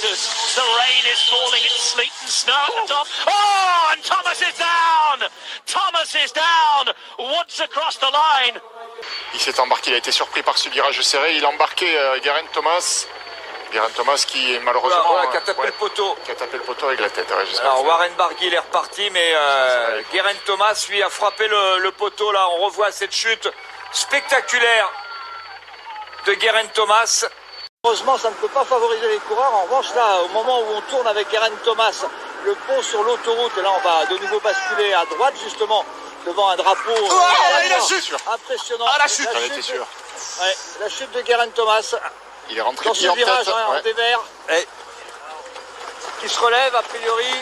spectators. The rain is falling, it's sleet and snow at the top. Oh, and Thomas is down! Thomas is down once across the line. Il s'est embarqué, il a été surpris par ce virage serré. Il a embarqué Geraint Thomas. Geraint Thomas qui malheureusement qui a tapé le poteau. Qui a tapé le poteau avec la tête. Ouais, alors Warren Barguil est reparti, mais Geraint Thomas lui a frappé le poteau. Là, on revoit cette chute spectaculaire de Geraint Thomas. Heureusement, ça ne peut pas favoriser les coureurs. En revanche, là, au moment où on tourne avec Geraint Thomas, le pont sur l'autoroute, et là, on va de nouveau basculer à droite, justement, devant un drapeau impressionnant. Ah, la chute, elle était sûre. Ouais, la chute de Geraint Thomas. Il est rentré dans ce virage en dévers. Qui se relève, a priori.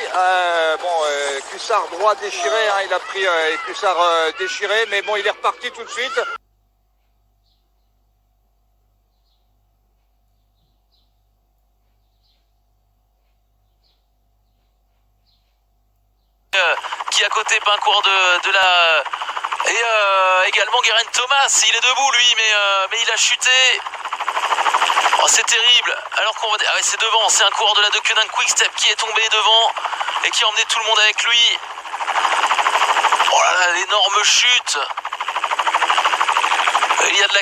Cuissard droit déchiré, hein, il a pris Cuissard déchiré, mais bon, il est reparti tout de suite. Qui à côté pas un coureur de la... Et également Geraint Thomas, il est debout lui, mais il a chuté. Oh, c'est terrible. Alors qu'on va... Ah ouais, c'est devant, c'est un coureur de la Deceuninck Quick-Step qui est tombé devant et qui a emmené tout le monde avec lui. Oh là là, l'énorme chute. Il y a de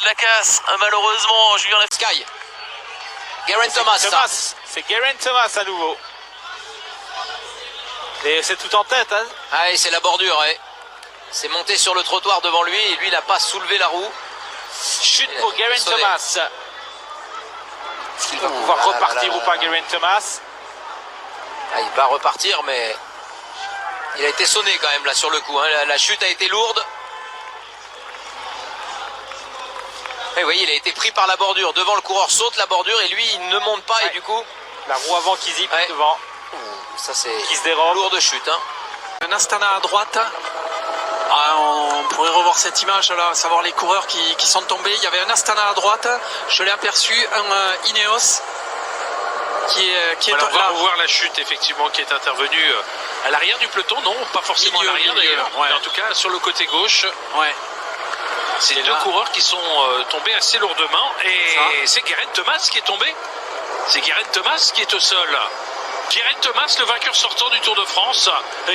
la casse, malheureusement, Julien Sky. Geraint Thomas. C'est Geraint Thomas à nouveau. Et c'est tout en tête, hein. Ah, et c'est la bordure, ouais. C'est monté sur le trottoir devant lui et lui, il n'a pas soulevé la roue. Chute pour Geraint Thomas. Est-ce qu'il va pouvoir repartir ou pas, Geraint Thomas? Ah, il va repartir, mais il a été sonné quand même là sur le coup. Hein. La chute a été lourde. Et oui, il a été pris par la bordure. Devant, le coureur saute la bordure et lui, il ne monte pas. Et du coup, la roue avant qui zippe devant. Ça, c'est qui se dérobe. Lourde chute. Hein. Un Astana à droite. Ah, on pourrait revoir cette image là, savoir les coureurs qui sont tombés. Il y avait un Astana à droite, je l'ai aperçu, un Ineos qui est voilà, on va revoir la chute effectivement qui est intervenue à l'arrière du peloton, non, pas forcément à l'arrière d'ailleurs, mais en tout cas sur le côté gauche. Ouais. C'est deux coureurs qui sont tombés assez lourdement et c'est Geraint Thomas qui est tombé. C'est Geraint Thomas qui est au sol. Geraint Thomas, le vainqueur sortant du Tour de France,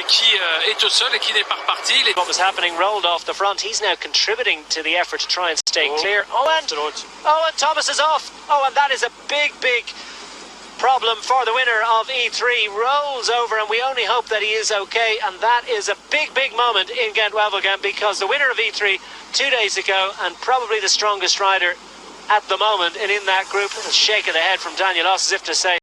qui est au sol et qui n'est pas reparti. What was happening rolled off the front. He's now contributing to the effort to try and stay clear. And Thomas is off. Oh, and that is a big problem for the winner of E3. Rolls over, and we only hope that he is okay. And that is a big moment in Gent-Wevelgem, because the winner of E3 2 days ago, and probably the strongest rider at the moment, and in that group, a shake of the head from Daniel Oss as if to say,